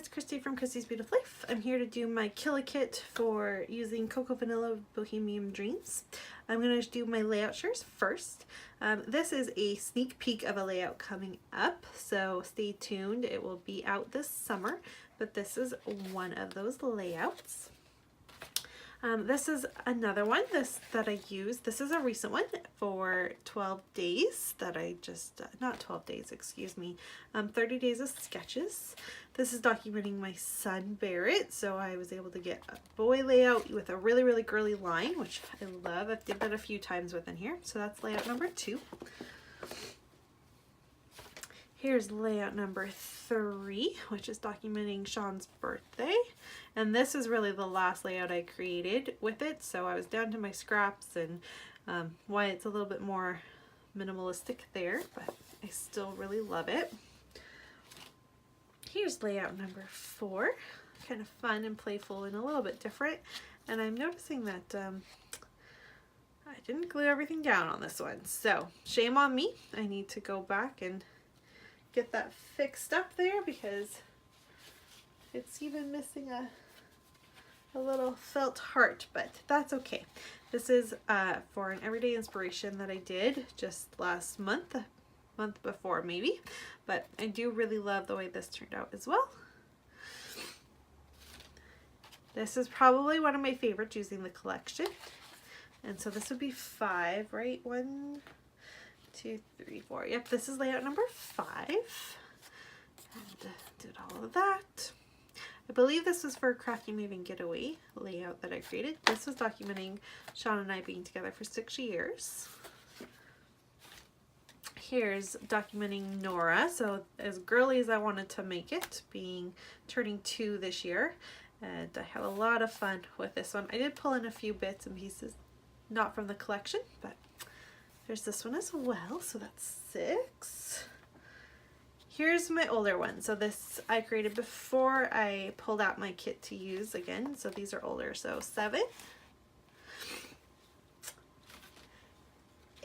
it's Christy from Christy's Beautiful Life. I'm here to do my Kill a Kit for using Cocoa Vanilla Bohemian Dreams. I'm going to do my layout shares first. This is a sneak peek of a layout coming up, so stay tuned. It will be out this summer, but this is one of those layouts. This is another one that I used. This is a recent one for 12 days that I just, not 12 days, excuse me, 30 days of sketches. This is documenting my son Barrett, so I was able to get a boy layout with a really, really girly line, which I love. I've did that a few times within here, so that's layout number 2. Here's layout number 3, which is documenting Sean's birthday. And this is really the last layout I created with it. So I was down to my scraps and why it's a little bit more minimalistic there, but I still really love it. Here's layout number 4, kind of fun and playful and a little bit different. And I'm noticing that I didn't glue everything down on this one. So shame on me. I need to go back and get that fixed up there because it's even missing a little felt heart, but that's okay. This is for an everyday inspiration that I did just last month, a month before maybe, but I do really love the way this turned out as well. This is probably one of my favorites using the collection, and so this would be 5, right? 1, 2, 3, 4. Yep, this is layout number 5. And did all of that. I believe this was for a Crafty Maven Getaway layout that I created. This was documenting Sean and I being together for 6 years. Here's documenting Nora. So as girly as I wanted to make it, turning 2 this year. And I had a lot of fun with this one. I did pull in a few bits and pieces, not from the collection, but there's this one as well, so that's 6. Here's my older one. So this I created before I pulled out my kit to use again. So these are older, so 7,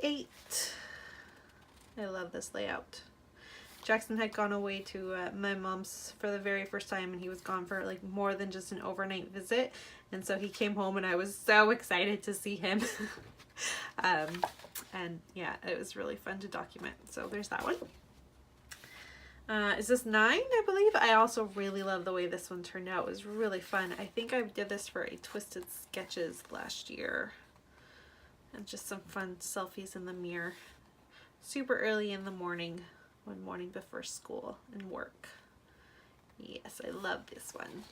8. I love this layout. Jackson had gone away to my mom's for the very first time, and he was gone for like more than just an overnight visit. And so he came home and I was so excited to see him. And yeah, it was really fun to document. So there's that one. Is this 9, I believe? I also really love the way this one turned out. It was really fun. I think I did this for a Twisted Sketches last year. And just some fun selfies in the mirror. Super early in the morning, one morning before school and work. Yes, I love this one.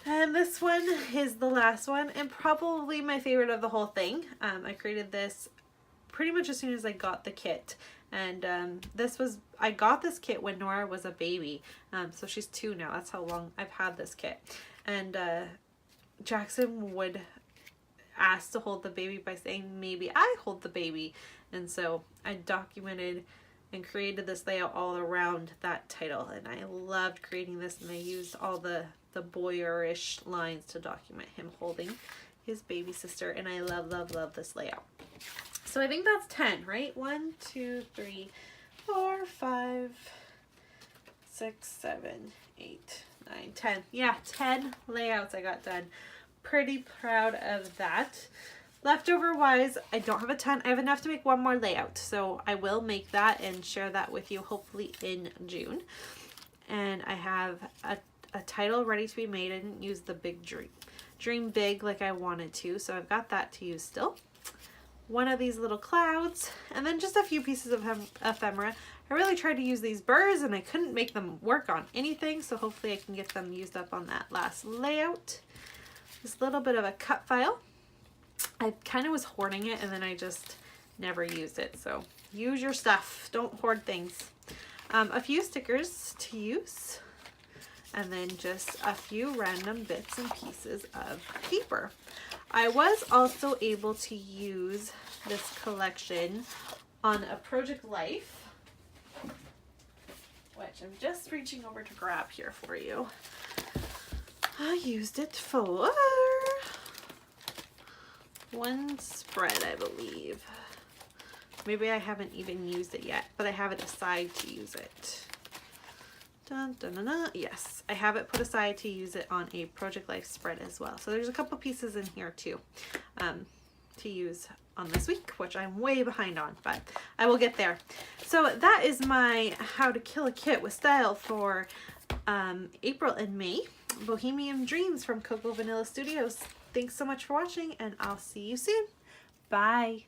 And this one is the last one and probably my favorite of the whole thing. I created this pretty much as soon as I got the kit. And I got this kit when Nora was a baby. So she's 2 now. That's how long I've had this kit. And Jackson would ask to hold the baby by saying, maybe I hold the baby. And so I documented and created this layout all around that title. And I loved creating this, and I used all the boyerish lines to document him holding his baby sister. And I love, love, love this layout. So I think that's 10, right? 1, 2, 3, 4, 5, 6, 7, 8, 9, 10. Yeah, 10 layouts I got done. Pretty proud of that. Leftover wise, I don't have a ton. I have enough to make one more layout. So I will make that and share that with you hopefully in June. And I have a title ready to be made. I didn't use the big dream big like I wanted to. So I've got that to use still. One of these little clouds, and then just a few pieces of ephemera. I really tried to use these birds and I couldn't make them work on anything, so hopefully I can get them used up on that last layout. This little bit of a cut file. I kind of was hoarding it and then I just never used it, so use your stuff. Don't hoard things. A few stickers to use, and then just a few random bits and pieces of paper. I was also able to use this collection on a Project Life, which I'm just reaching over to grab here for you. I used it for one spread, I believe. Maybe I haven't even used it yet, but I have it aside to use it. Dun, dun, dun, dun. Yes, I have it put aside to use it on a Project Life spread as well. So there's a couple pieces in here too to use on this week, which I'm way behind on, but I will get there. So that is my How to Kill a Kit with Style for April and May. Bohemian Dreams from Cocoa Vanilla Studios. Thanks so much for watching, and I'll see you soon. Bye.